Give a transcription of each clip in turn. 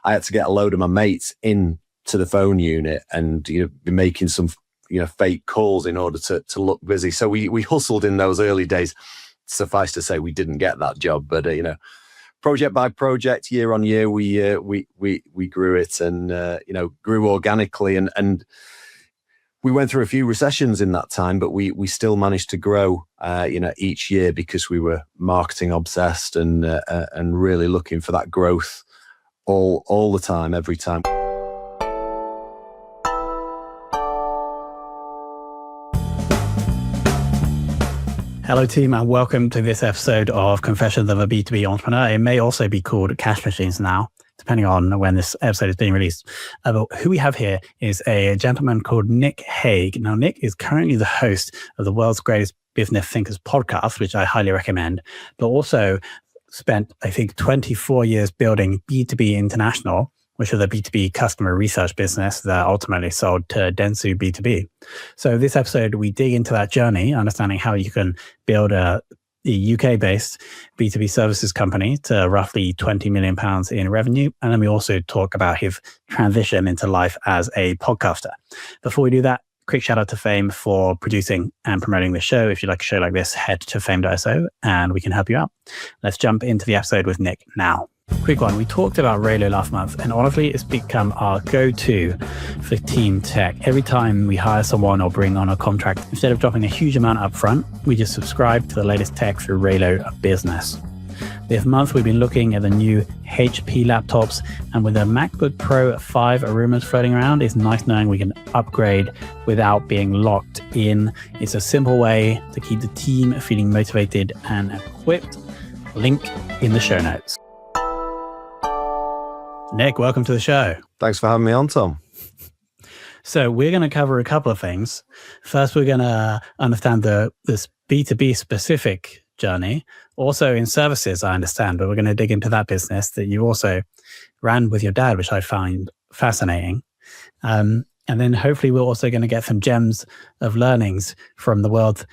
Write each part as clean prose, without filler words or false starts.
I had to get a load of my mates in to the phone unit and be making some fake calls in order to look busy. So we hustled in those early days. Suffice to say, we didn't get that job, but project by project, year on year, we grew it and grew organically and we went through a few recessions in that time, but we still managed to grow each year because we were marketing obsessed and really looking for that growth all the time, every time. Hello team and welcome to this episode of Confessions of a B2B Entrepreneur. It may also be called Cash Machines now, depending on when this episode is being released. But who we have here is a gentleman called Nick Hague. Now, Nick is currently the host of the world's greatest business thinkers podcast, which I highly recommend, but also spent, I think, 24 years building B2B International, which is a B2B customer research business that ultimately sold to Dentsu B2B. So this episode, we dig into that journey, understanding how you can build a UK-based B2B services company to roughly £20 million in revenue. And then we also talk about his transition into life as a podcaster. Before we do that, quick shout out to Fame for producing and promoting this show. If you like a show like this, head to fame.so and we can help you out. Let's jump into the episode with Nick now. Quick one. We talked about Renault last month, and honestly, it's become our go-to for team tech. Every time we hire someone or bring on a contract, instead of dropping a huge amount up front, we just subscribe to the latest tech through Renault Business. This month, we've been looking at the new HP laptops, and with the MacBook Pro 5 rumors floating around, it's nice knowing we can upgrade without being locked in. It's a simple way to keep the team feeling motivated and equipped. Link in the show notes. Nick, welcome to the show. Thanks for having me on, Tom. So we're going to cover a couple of things. First, we're going to understand this B2B specific journey. Also in services, I understand, but we're going to dig into that business that you also ran with your dad, which I find fascinating. And then hopefully we're also going to get some gems of learnings from the world's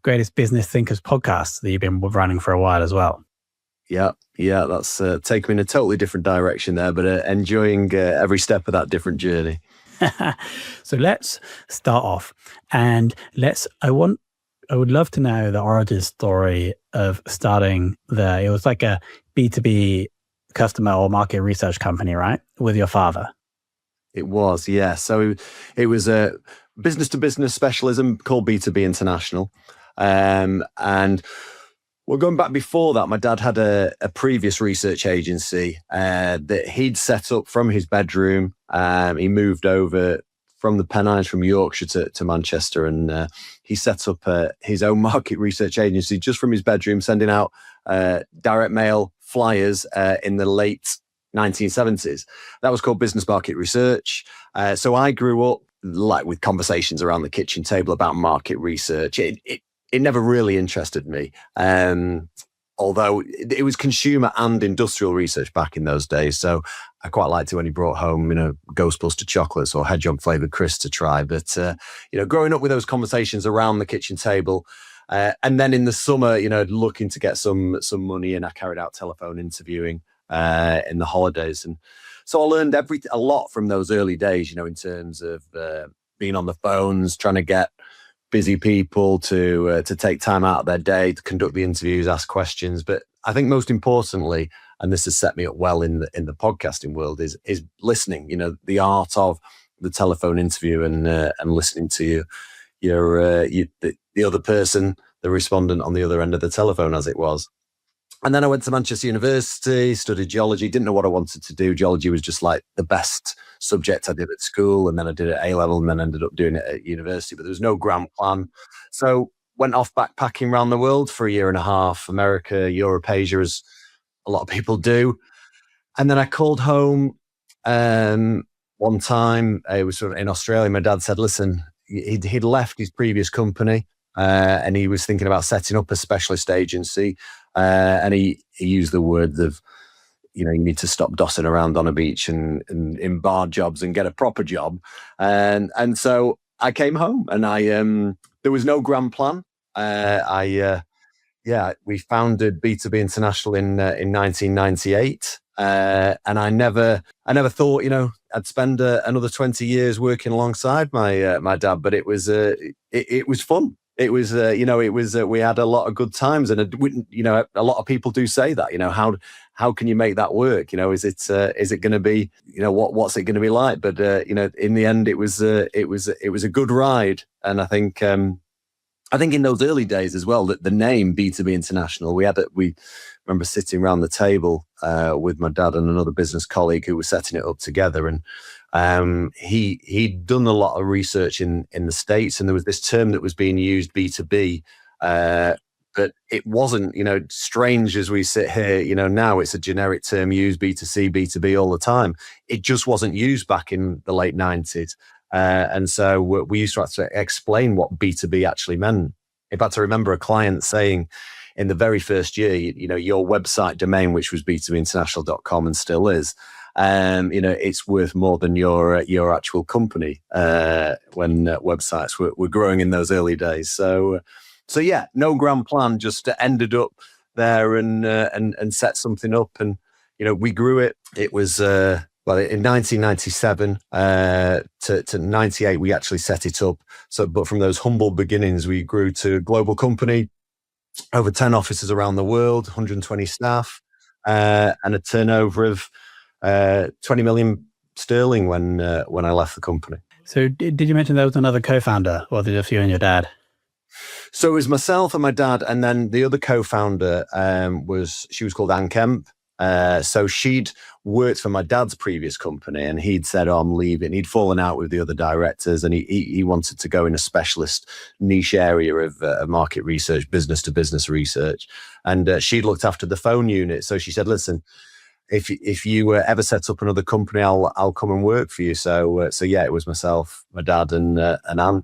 greatest business thinkers podcast that you've been running for a while as well. Yeah, that's taken me in a totally different direction there, but enjoying every step of that different journey. So let's start off, and I would love to know the origin story of starting it was like a B2B customer or market research company, right? With your father. It was, yeah. So it was a business to business specialism called B2B International. And well, going back before that, my dad had a previous research agency that he'd set up from his bedroom. He moved over from the Pennines, from Yorkshire to Manchester, and he set up his own market research agency just from his bedroom, sending out direct mail flyers in the late 1970s. That was called Business Market Research. So I grew up like with conversations around the kitchen table about market research. It never really interested me, although it was consumer and industrial research back in those days. So I quite liked it when he brought home, Ghostbuster chocolates or hedgehog flavored crisps to try. But, growing up with those conversations around the kitchen table, and then in the summer, looking to get some money in, I carried out telephone interviewing in the holidays. And so I learned a lot from those early days, in terms of being on the phones, trying to get busy people to take time out of their day to conduct the interviews, ask questions. But I think most importantly, and this has set me up well in the podcasting world, is listening. The art of the telephone interview and listening to the other person, the respondent on the other end of the telephone, as it was. And then I went to Manchester University, studied geology, didn't know what I wanted to do. Geology was just like the best subject I did at school. And then I did it at A-level and then ended up doing it at university, but there was no grand plan. So went off backpacking around the world for a year and a half, America, Europe, Asia, as a lot of people do. And then I called home one time. It was sort of in Australia. My dad said, listen, he'd left his previous company and he was thinking about setting up a specialist agency. And he used the word of, you need to stop dossing around on a beach and in bar jobs and get a proper job. And so I came home and there was no grand plan. We founded B2B International in 1998. And I never thought, I'd spend another 20 years working alongside my dad, but it was fun. It was, we had a lot of good times, and a lot of people do say that, how can you make that work? Is it going to be, what's it going to be like? But, in the end, it was a good ride. And I think in those early days as well, that the name B2B International, we remember sitting around the table with my dad and another business colleague who was setting it up together, and he'd done a lot of research in the States, and there was this term that was being used, B2B, but it wasn't, strange as we sit here, now it's a generic term used, B2C, B2B all the time. It just wasn't used back in the late 90s. And so we used to have to explain what B2B actually meant. In fact, I remember a client saying in the very first year, your website domain, which was b2binternational.com and still is, it's worth more than your actual company when websites were growing in those early days. So yeah, no grand plan, just ended up there and set something up, and we grew it. It was in 1997 to 98, we actually set it up. So, but from those humble beginnings, we grew to a global company, over 10 offices around the world, 120 staff, and a turnover of 20 million sterling when I left the company. So did you mention there was another co-founder, or was it just you and your dad? So it was myself and my dad, and then the other co-founder was called Anne Kemp. So she'd worked for my dad's previous company, and he'd said, I'm leaving. He'd fallen out with the other directors, and he wanted to go in a specialist niche area of market research, business to business research. And she'd looked after the phone unit. So she said, listen, if you ever set up another company, I'll come and work for you. So yeah, it was myself, my dad, and Anne.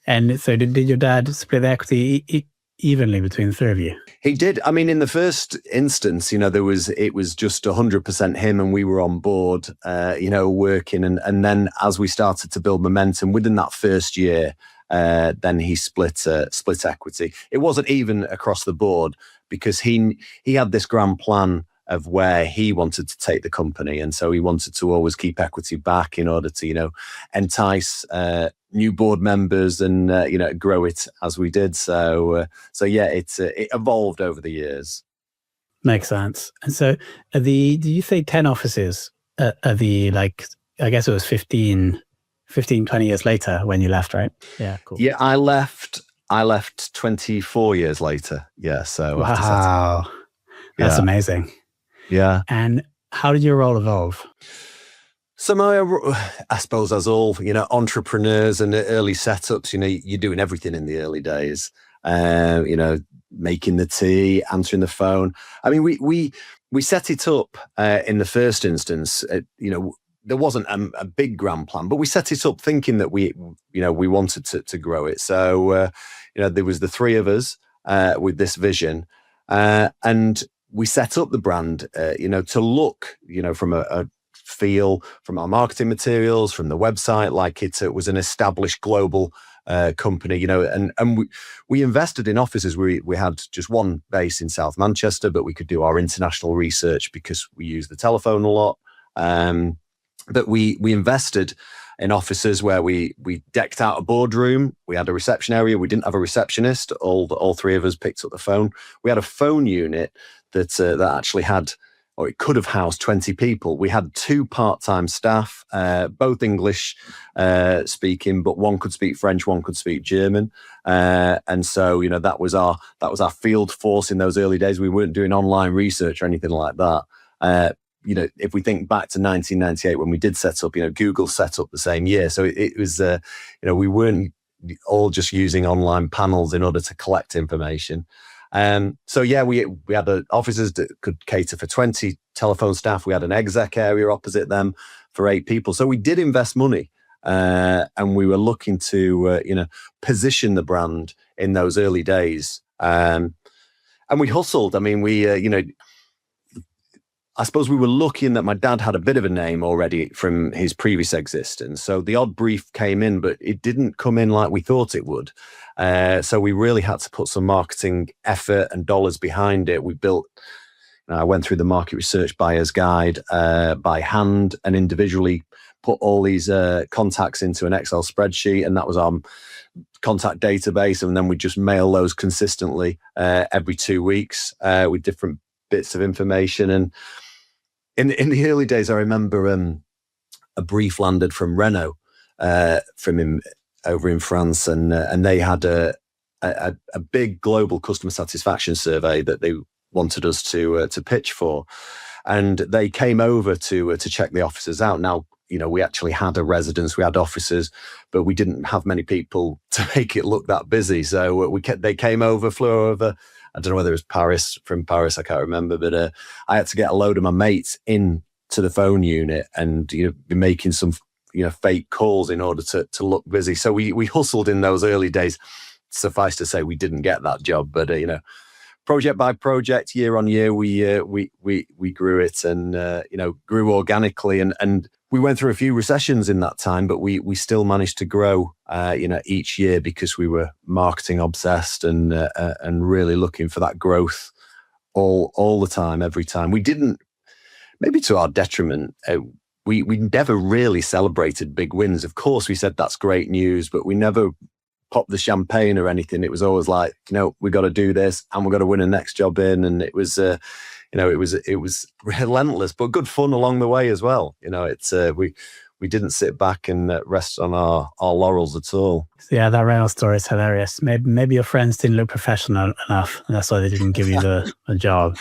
And so did your dad split the equity evenly between the three of you? He did. I mean, in the first instance, it was just 100% him, and we were on board, working. And then as we started to build momentum within that first year, then he split equity. It wasn't even across the board, because he had this grand plan of where he wanted to take the company. And so he wanted to always keep equity back in order to, entice new board members and, grow it as we did. So yeah, it evolved over the years. Makes sense. And so did you say 10 offices I guess it was 15, 20 years later when you left, right? Yeah, cool. Yeah, I left 24 years later. Yeah, so. Wow. That's amazing. Yeah. And how did your role evolve? So I suppose as all, entrepreneurs and early setups, you're doing everything in the early days, making the tea, answering the phone. I mean, we set it up in the first instance, there wasn't a big grand plan, but we set it up thinking that we wanted to grow it. So, there was the three of us with this vision, and we set up the brand, to look, from a feel, from our marketing materials, from the website, like it was an established global company, and we invested in offices. We had just one base in South Manchester, but we could do our international research because we use the telephone a lot. But we invested in offices where we decked out a boardroom. We had a reception area. We didn't have a receptionist. All three of us picked up the phone. We had a phone unit that actually had, or it could have housed 20 people. We had 2 part-time staff, both English speaking, but one could speak French, one could speak German. And so, that was our field force in those early days. We weren't doing online research or anything like that. If we think back to 1998 when we did set up, Google set up the same year. So it was, we weren't all just using online panels in order to collect information. So yeah, we had offices that could cater for 20 telephone staff. We had an exec area opposite them for 8 people. So we did invest money, and we were looking to, position the brand in those early days. And we hustled. I mean, I suppose we were lucky in that my dad had a bit of a name already from his previous existence. So the odd brief came in, but it didn't come in like we thought it would. So we really had to put some marketing effort and dollars behind it. We built I went through the market research buyer's guide by hand and individually put all these contacts into an Excel spreadsheet, and that was our contact database. And then we just mail those consistently every 2 weeks with different bits of information. And in the early days, I remember a brief landed from Renault from him over in France, and they had a big global customer satisfaction survey that they wanted us to pitch for, and they came over to check the offices out. Now, we actually had a residence, we had offices, but we didn't have many people to make it look that busy. So they came over, flew over. I don't know whether it was from Paris, I can't remember, but I had to get a load of my mates in to the phone unit and be making some fake calls in order to look busy. So we hustled in those early days. Suffice to say, we didn't get that job, but project by project, year on year, we grew it and grew organically, and we went through a few recessions in that time, but we still managed to grow each year because we were marketing obsessed and really looking for that growth all the time, every time. We didn't, maybe to our detriment, we never really celebrated big wins. Of course, we said that's great news, but we never popped the champagne or anything. It was always like, we got to do this and we've got to win a next job in. And it was, it was relentless, but good fun along the way as well. We didn't sit back and rest on our laurels at all. Yeah, that Renault story is hilarious. Maybe your friends didn't look professional enough, and that's why they didn't give you the job.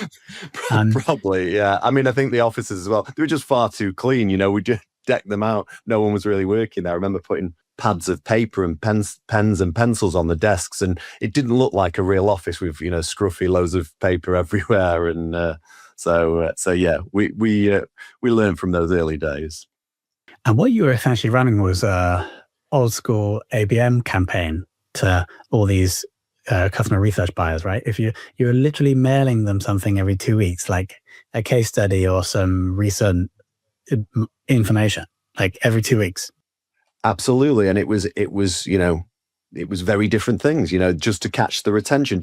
Probably, yeah. I mean, I think the offices as well, they were just far too clean. We just decked them out. No one was really working there. I remember putting pads of paper and pens and pencils on the desks, and it didn't look like a real office with scruffy loads of paper everywhere. And so yeah, we learned from those early days. And what you were essentially running was a old school ABM campaign to all these customer research buyers, right? If you're literally mailing them something every 2 weeks, like a case study or some recent information, like every 2 weeks. Absolutely. And it was very different things, just to catch the retention.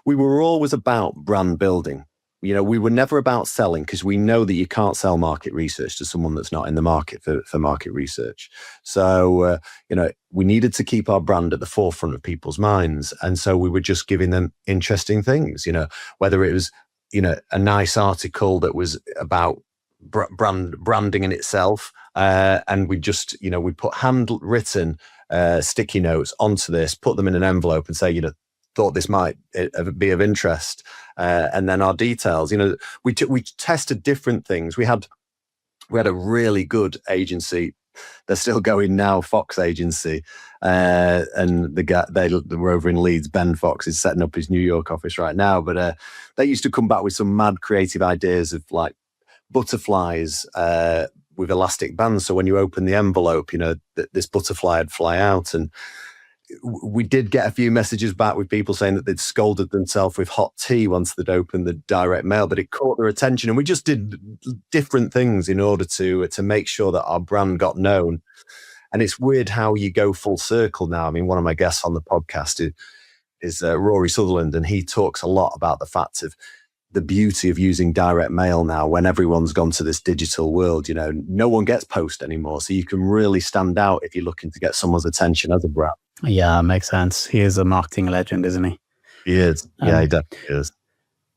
We were always about brand building. We were never about selling, because we know that you can't sell market research to someone that's not in the market for market research. So, we needed to keep our brand at the forefront of people's minds. And so we were just giving them interesting things, whether it was, a nice article that was about branding in itself. And we just, we put handwritten sticky notes onto this, put them in an envelope and say, thought this might be of interest. And then our details, we tested different things. We had a really good agency. They're still going now, Fox Agency. And the guy, they were over in Leeds. Ben Fox is setting up his New York office right now. But they used to come back with some mad creative ideas of like butterflies with elastic bands. So when you open the envelope, this butterfly would fly out. And we did get a few messages back with people saying that they'd scolded themselves with hot tea once they'd opened the direct mail, but it caught their attention. And we just did different things in order to make sure that our brand got known. And it's weird how you go full circle now. I mean, one of my guests on the podcast is Rory Sutherland, and he talks a lot about the fact of the beauty of using direct mail now when everyone's gone to this digital world. No one gets post anymore. So you can really stand out if you're looking to get someone's attention as a brand. Yeah, makes sense. He is a marketing legend, isn't he? He is. Yeah, he definitely is.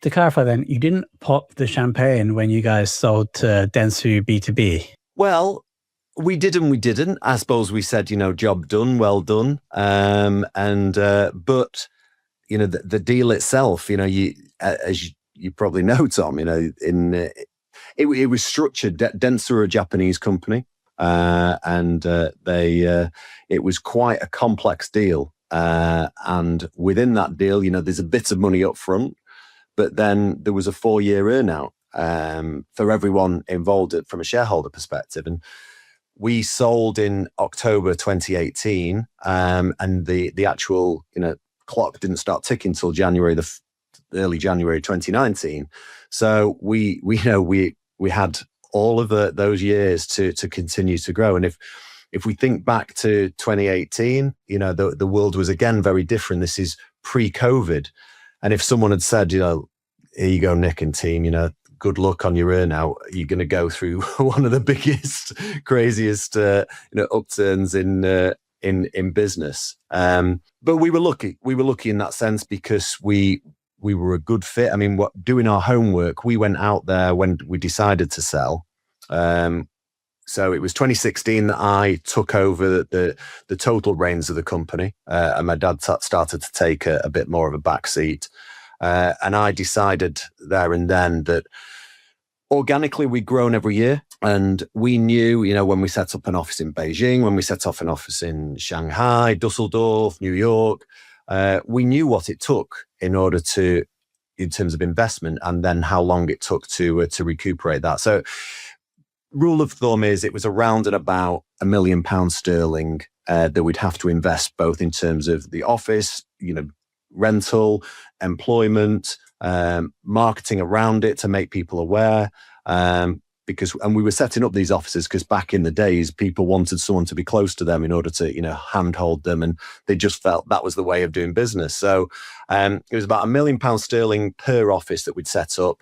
To clarify then, you didn't pop the champagne when you guys sold to Dentsu B2B? Well, we did and we didn't. I suppose we said, job done, well done. But, the deal itself, as you probably know, Tom, it was structured. Dentsu are a Japanese company. It was quite a complex deal. And within that deal, there's a bit of money up front, but then there was a 4-year earnout for everyone involved from a shareholder perspective. And we sold in October 2018, and the actual clock didn't start ticking till early January 2019. So we had all of those years to continue to grow. And if we think back to 2018, the world was again very different. This is pre-COVID. And if someone had said, here you go, Nick and team, good luck on your earnout. You're going to go through one of the biggest, craziest, upturns in business. But we were lucky. We were lucky in that sense because we were a good fit. I mean, doing our homework, we went out there when we decided to sell. So it was 2016 that I took over the total reins of the company, and my dad started to take a bit more of a back seat. And I decided there and then that organically we'd grown every year. And we knew, when we set up an office in Beijing, when we set off an office in Shanghai, Dusseldorf, New York, we knew what it took in terms of investment, and then how long it took to recuperate that. So rule of thumb is it was around and about £1 million sterling that we'd have to invest, both in terms of the office, rental, employment, marketing around it to make people aware. And we were setting up these offices because back in the days, people wanted someone to be close to them in order to, handhold them. And they just felt that was the way of doing business. So it was about £1 million sterling per office that we'd set up,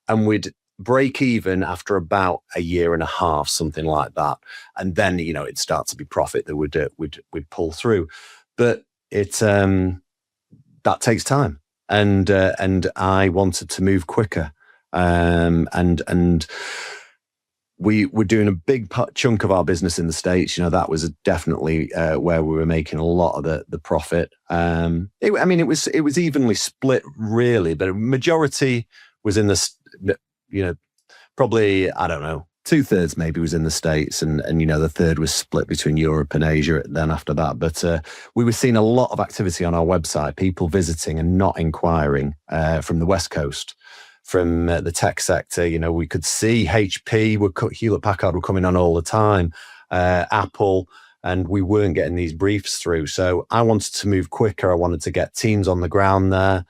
and we'd break even after about a year and a half, something like that. And then, it'd start to be profit that we'd pull through. But that takes time. And I wanted to move quicker. And we were doing a big chunk of our business in the States. That was definitely where we were making a lot of the profit. It was evenly split, really, but a majority was in the, probably, I don't know, 2/3 maybe was in the States, and the third was split between Europe and Asia then after that. But we were seeing a lot of activity on our website, people visiting and not inquiring from the West Coast. From the tech sector, we could see HP, Hewlett Packard were coming on all the time, Apple, and we weren't getting these briefs through. So I wanted to move quicker. I wanted to get teams on the ground there.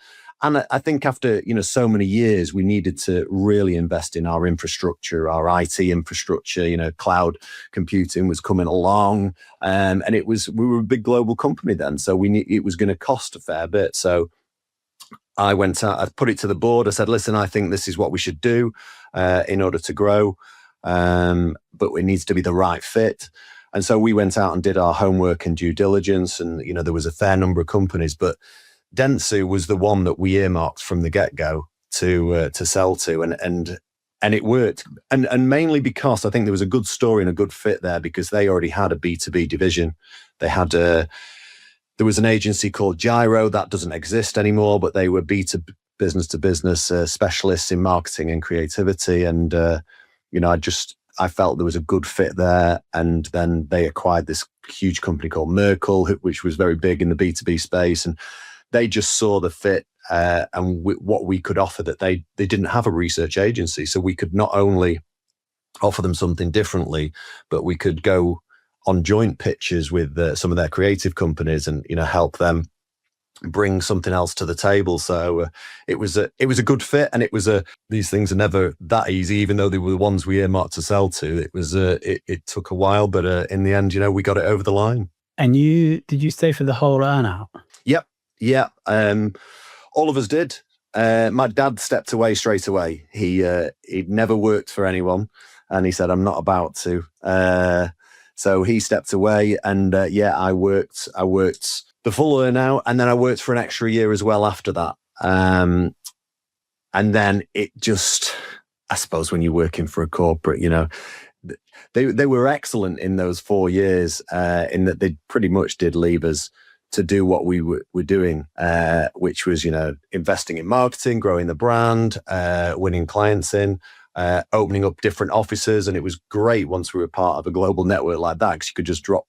And I think after, so many years, we needed to really invest in our infrastructure, our IT infrastructure. Cloud computing was coming along, and we were a big global company then. So it was going to cost a fair bit. So I went out, I put it to the board. I said, listen, I think this is what we should do in order to grow, but it needs to be the right fit. And so we went out and did our homework and due diligence. And, there was a fair number of companies, but Dentsu was the one that we earmarked from the get-go to sell to. And it worked. And mainly because I think there was a good story and a good fit there, because they already had a B2B division. They had there was an agency called Gyro that doesn't exist anymore, but they were B2B business to business specialists in marketing and creativity. And, I felt there was a good fit there. And then they acquired this huge company called Merkle, which was very big in the B2B space. And they just saw the fit and what we could offer, that they didn't have a research agency. So we could not only offer them something differently, but we could go on joint pitches with some of their creative companies and, help them bring something else to the table. So it was a good fit, and these things are never that easy, even though they were the ones we earmarked to sell to. It was it took a while, but in the end, we got it over the line. And did you stay for the whole earnout? Yep. Yeah. All of us did. My dad stepped away straight away. He'd never worked for anyone, and he said, I'm not about to. So he stepped away, and I worked the full earnout, and then I worked for an extra year as well after that. And then it just, I suppose when you're working for a corporate, they were excellent in those 4 years in that they pretty much did leave us to do what we were doing, which was, investing in marketing, growing the brand, winning clients in, opening up different offices. And it was great once we were part of a global network like that, because you could just drop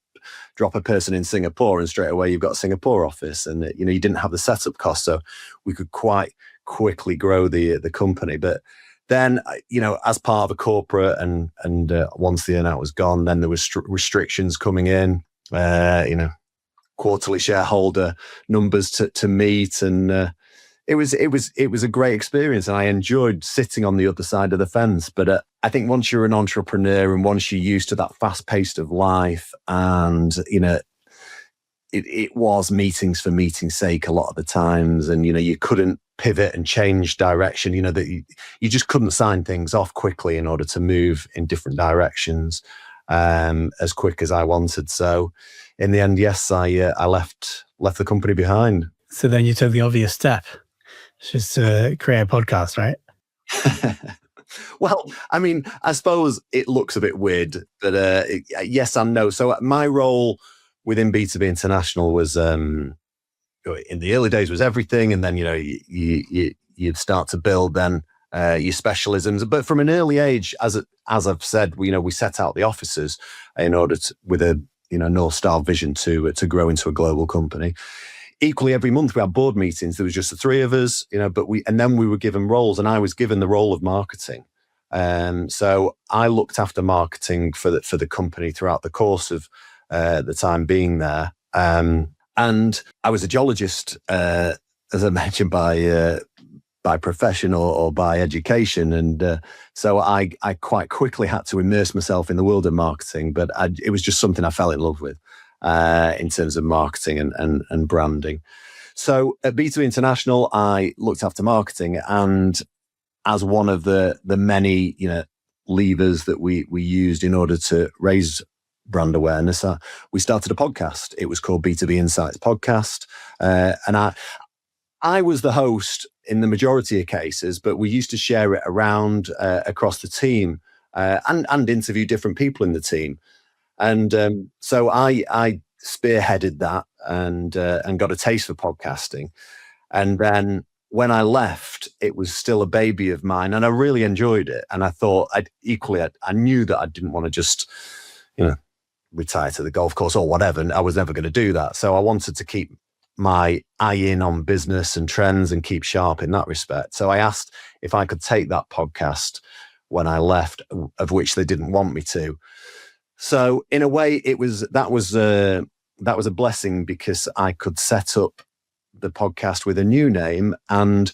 a person in Singapore and straight away you've got a Singapore office, and you didn't have the setup cost, so we could quite quickly grow the company. But then, as part of a corporate, and once the earnout was gone, then there was restrictions coming in, quarterly shareholder numbers to meet, and it was a great experience, and I enjoyed sitting on the other side of the fence. But I think once you're an entrepreneur, and once you're used to that fast pace of life, and it was meetings for meeting's sake a lot of the times. And, you couldn't pivot and change direction, that you just couldn't sign things off quickly in order to move in different directions as quick as I wanted. So in the end, yes, I left the company behind. So then you took the obvious step, just to create a podcast, right? Well, I mean, I suppose it looks a bit weird, but yes and no. So my role within B2B International was, in the early days, was everything, and then you'd start to build then your specialisms. But from an early age, as I've said, we set out the offices in order to, with a North Star vision to grow into a global company. Equally, every month we had board meetings. There was just the three of us, but then we were given roles, and I was given the role of marketing. So I looked after marketing for the company throughout the course of the time being there. And I was a geologist, as I mentioned, by profession or by education. And so I quite quickly had to immerse myself in the world of marketing, but it was just something I fell in love with. In terms of marketing and branding. So at B2B International, I looked after marketing, and as one of the many, levers that we used in order to raise brand awareness, we started a podcast. It was called B2B Insights Podcast. And I was the host in the majority of cases, but we used to share it around across the team and interview different people in the team. And so I spearheaded that and got a taste for podcasting. And then when I left, it was still a baby of mine, and I really enjoyed it. And I thought I knew that I didn't want to just, retire to the golf course or whatever. And I was never going to do that. So I wanted to keep my eye in on business and trends and keep sharp in that respect. So I asked if I could take that podcast when I left, of which they didn't want me to. So in a way, that was a blessing, because I could set up the podcast with a new name. And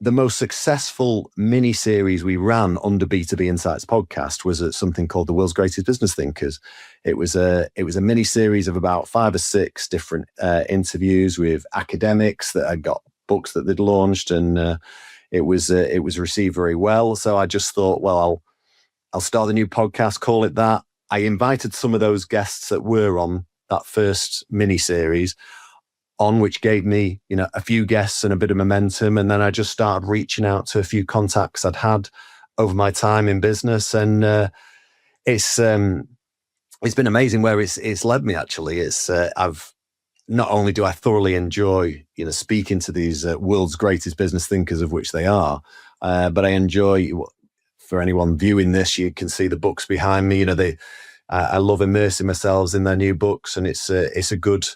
the most successful mini series we ran under B2B Insights Podcast was something called The World's Greatest Business Thinkers. It was a mini series of about 5 or 6 different interviews with academics that had got books that they'd launched, and it was received very well. So I just thought, well, I'll start a new podcast, call it that. I invited some of those guests that were on that first mini series on, which gave me, a few guests and a bit of momentum. And then I just started reaching out to a few contacts I'd had over my time in business. And it's been amazing where it's led me, actually. I've not only do I thoroughly enjoy, speaking to these world's greatest business thinkers, of which they are, but I enjoy, for anyone viewing this, you can see the books behind me. I love immersing myself in their new books, and it's a good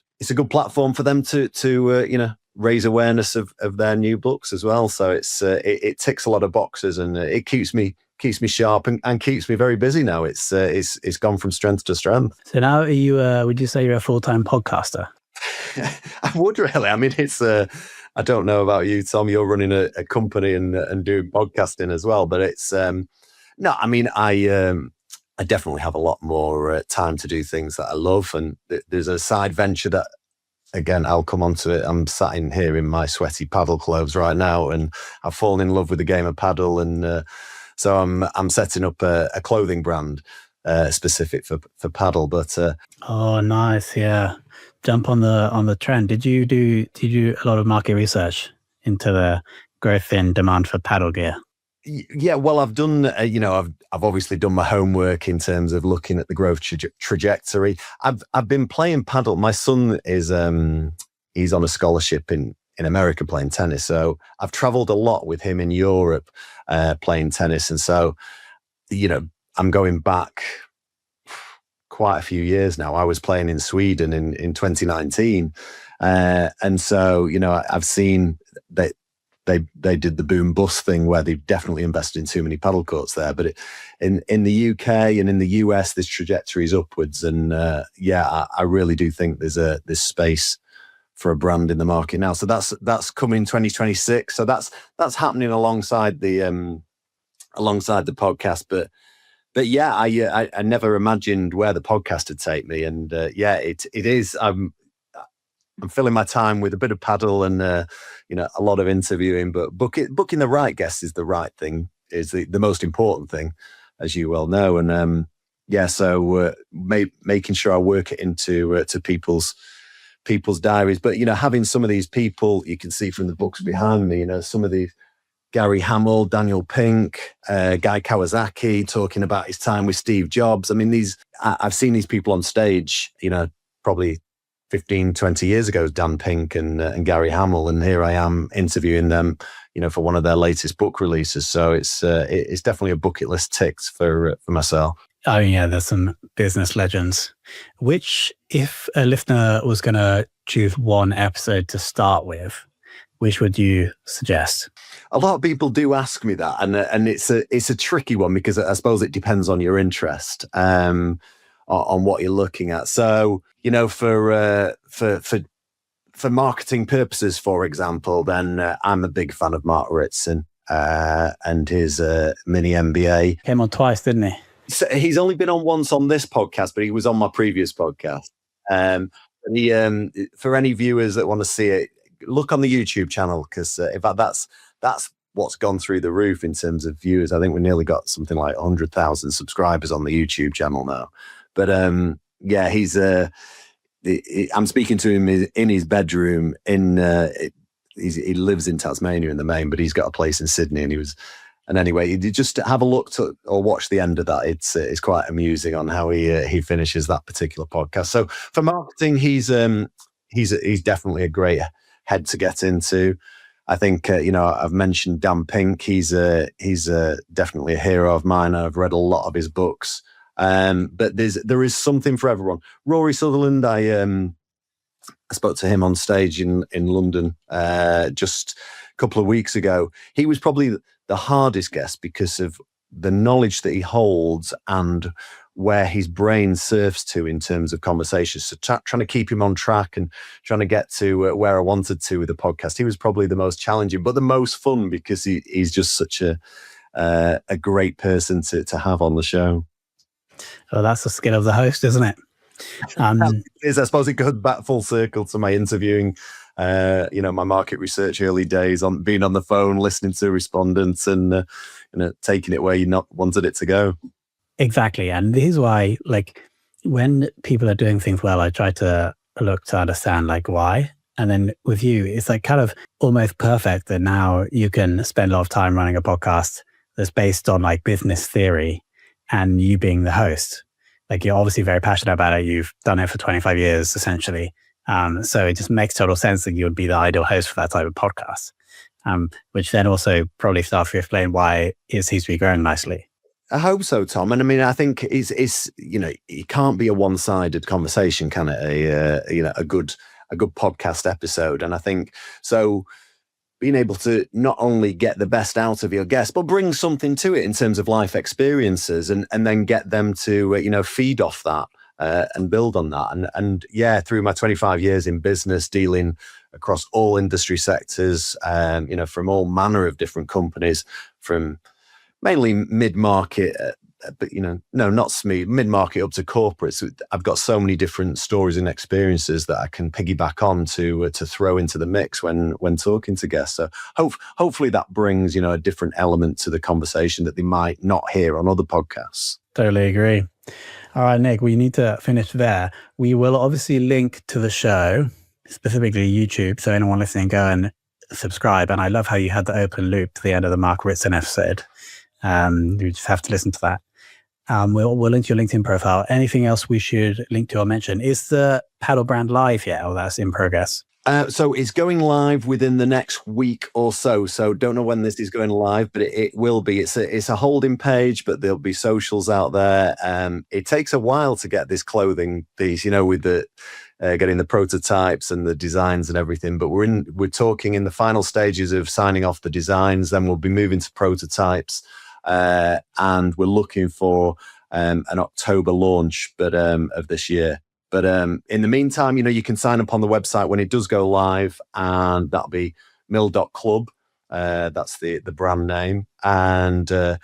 platform for them to raise awareness of their new books as well. So it ticks a lot of boxes, and it keeps me sharp and keeps me very busy now. It's gone from strength to strength. So now are you? Would you say you're a full-time podcaster? I would really. I mean, it's. I don't know about you, Tom. You're running a company and doing podcasting as well, but it's no. I mean, I definitely have a lot more time to do things that I love, and there's a side venture that, again, I'll come on to it. I'm sat in here in my sweaty padel clothes right now, and I've fallen in love with the game of padel, and so I'm setting up a clothing brand specific for padel. But oh, nice, yeah. Jump on the trend. Did you do a lot of market research into the growth in demand for paddle gear? Yeah, well, I've done, I've obviously done my homework in terms of looking at the growth trajectory. I've been playing paddle. My son is he's on a scholarship in America playing tennis, so I've traveled a lot with him in Europe playing tennis, and so I'm going back quite a few years now. I was playing in Sweden in 2019, and so I've seen that they did the boom bust thing where they've definitely invested in too many paddle courts there. But in the UK and in the US, this trajectory is upwards, and I really do think there's this space for a brand in the market now. So that's coming 2026. So that's happening alongside the podcast, But yeah, I never imagined where the podcast would take me, and it is. I'm filling my time with a bit of padel and a lot of interviewing. But booking the right guests is the right thing, is the most important thing, as you well know. And so making sure I work it into to people's diaries. But having some of these people, you can see from the books behind me, some of these, Gary Hamel, Daniel Pink, Guy Kawasaki, talking about his time with Steve Jobs. I mean, I've seen these people on stage, probably 15, 20 years ago, Dan Pink and Gary Hamel, and here I am interviewing them, for one of their latest book releases. So it's definitely a bucket list ticked for myself. Oh yeah, there's some business legends. Which, if a listener was going to choose one episode to start with, which would you suggest? A lot of people do ask me that, and it's a tricky one, because I suppose it depends on your interest, on what you're looking at. So for marketing purposes, for example, then I'm a big fan of Mark Ritson and his mini MBA. Came on twice, didn't he? So he's only been on once on this podcast, but he was on my previous podcast. For any viewers that want to see it, look on the YouTube channel, because in fact that's what's gone through the roof in terms of viewers. I think we nearly got something like 100,000 subscribers on the YouTube channel now. But he's I'm speaking to him in his bedroom he lives in Tasmania in the main, but he's got a place in Sydney, and anyway, you just have a look or watch the end of that. It's quite amusing on how he finishes that particular podcast. So for marketing, he's definitely a great head to get into. I think I've mentioned Dan Pink. He's definitely a hero of mine. I've read a lot of his books. But there is something for everyone. Rory Sutherland, I spoke to him on stage in London just a couple of weeks ago. He was probably the hardest guest because of the knowledge that he holds and where his brain surfs to in terms of conversations. So trying to keep him on track and trying to get to where I wanted to with the podcast. He was probably the most challenging, but the most fun, because he's just such a great person to have on the show. Well, that's the skill of the host, isn't it? I suppose it goes back full circle to my interviewing, my market research early days, on being on the phone, listening to respondents, and taking it where you not wanted it to go. Exactly. And this is why, when people are doing things well, I try to look to understand why. And then with you, it's kind of almost perfect that now you can spend a lot of time running a podcast that's based on business theory, and you being the host. You're obviously very passionate about it. You've done it for 25 years, essentially. So it just makes total sense that you would be the ideal host for that type of podcast, which then also probably starts to explain why it seems to be growing nicely. I hope so, Tom. And I mean, I think it's it can't be a one-sided conversation, can it? A good podcast episode. And I think so. Being able to not only get the best out of your guest, but bring something to it in terms of life experiences, and then get them to feed off that and build on that. And through my 25 years in business, dealing across all industry sectors, from all manner of different companies, from mainly mid-market, but not SME, mid-market up to corporates. I've got so many different stories and experiences that I can piggyback on to throw into the mix when talking to guests. So hopefully that brings a different element to the conversation that they might not hear on other podcasts. Totally agree. All right, Nick, we need to finish there. We will obviously link to the show, specifically YouTube, so anyone listening, go and subscribe. And I love how you had the open loop to the end of the Mark Ritson episode. You just have to listen to that. We'll link to your LinkedIn profile. Anything else we should link to or mention? Is the padel brand live yet, or that's in progress? So it's going live within the next week or so. So don't know when this is going live, but it will be. It's a holding page, but there'll be socials out there. It takes a while to get this clothing piece, with the getting the prototypes and the designs and everything. But we're talking in the final stages of signing off the designs. Then we'll be moving to prototypes. And we're looking for an October launch, but of this year. But in the meantime, you can sign up on the website when it does go live, and that'll be mill.club. That's the brand name. And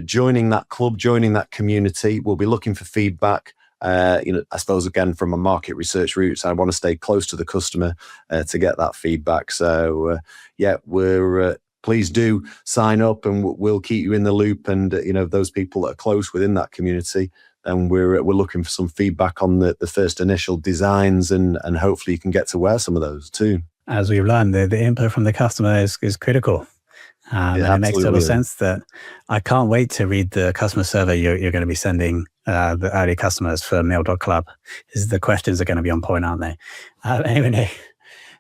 joining that club, joining that community, we'll be looking for feedback. I suppose, again, from a market research roots, I want to stay close to the customer to get that feedback. So, please do sign up, and we'll keep you in the loop. And, those people that are close within that community, and we're looking for some feedback on the first initial designs, and hopefully you can get to wear some of those too. As we've learned, the input from the customer is critical. And it makes total sense that I can't wait to read the customer survey you're going to be sending the early customers for Meal.club. The questions are going to be on point, aren't they? Anyway, Nick,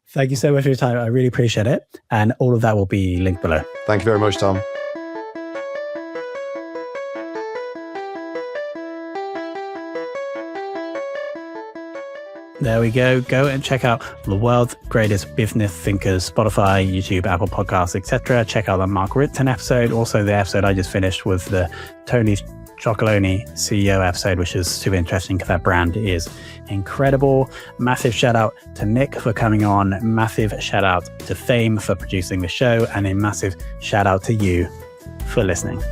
thank you so much for your time. I really appreciate it. And all of that will be linked below. Thank you very much, Tom. There we go. Go and check out the world's greatest business thinkers, Spotify, YouTube, Apple Podcasts, etc. Check out the Mark Ritson episode. Also, the episode I just finished was the Tony Chocolonely CEO episode, which is super interesting because that brand is incredible. Massive shout out to Nick for coming on. Massive shout out to Fame for producing the show. And a massive shout out to you for listening.